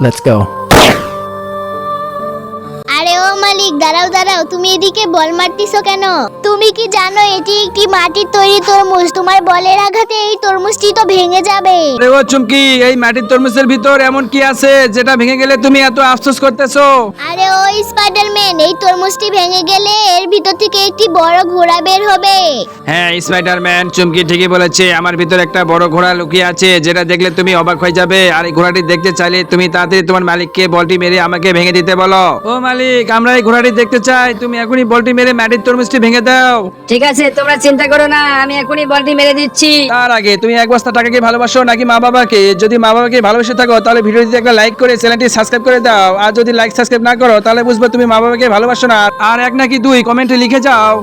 Let's go. আরে ও মালিক, দাঁড়াও দাঁড়াও, তুমি এদিকে বল মারতিছো কেন? তুমি কি জানো এটি একটি মাটির তৈরি তরমুজ? তোমার বলের আঘাতে এই তরমুজটি তো ভেঙে যাবে। আরে ও চুমকি, এই মাটির তরমুজের ভিতর এমন কি আছে যেটা ভেঙে গেলে তুমি এত আফসোস করতেছো? আরে ও স্পাইডারম্যান, এই তরমুজটি ভেঙে গেলে এর ভিতর থেকে একটি বড় ঘোড়া বের হবে। হ্যাঁ স্পাইডারম্যান, চুমকি ঠিকই বলেছে। আমার ভিতর একটা বড় ঘোড়া লুকিয়ে আছে যেটা দেখলে তুমি অবাক হয়ে যাবে। আর এই ঘোড়াটি দেখতে চাইলে তুমি তাড়াতাড়ি তোমার মালিককে বলটি মেরে আমাকে ভেঙে দিতে বলো। ও মালিক, আমরা এই ঘোড়াটি দেখতে চাই। তুমি এখনই বলটি মেরে মাটির তরমুজটি ভেঙে দাও। ঠিক আছে, তোমরা চিন্তা করো না, আমি এখনই বলটি মেরে দিচ্ছি। তার আগে তুমি এক বস্তা টাকাকে ভালোবাসো নাকি মা বাবাকে? যদি মা বাবাকে ভালোবেসে থাকো তাহলে ভিডিওটিতে একটা লাইক করে চ্যানেলটি সাবস্ক্রাইব করে দাও। আর যদি লাইক সাবস্ক্রাইব না করো তাহলে বুঝবে তুমি মা বাবাকে ভালোবাসো না। আর এক নাকি দুই কমেন্টে লিখে যাও।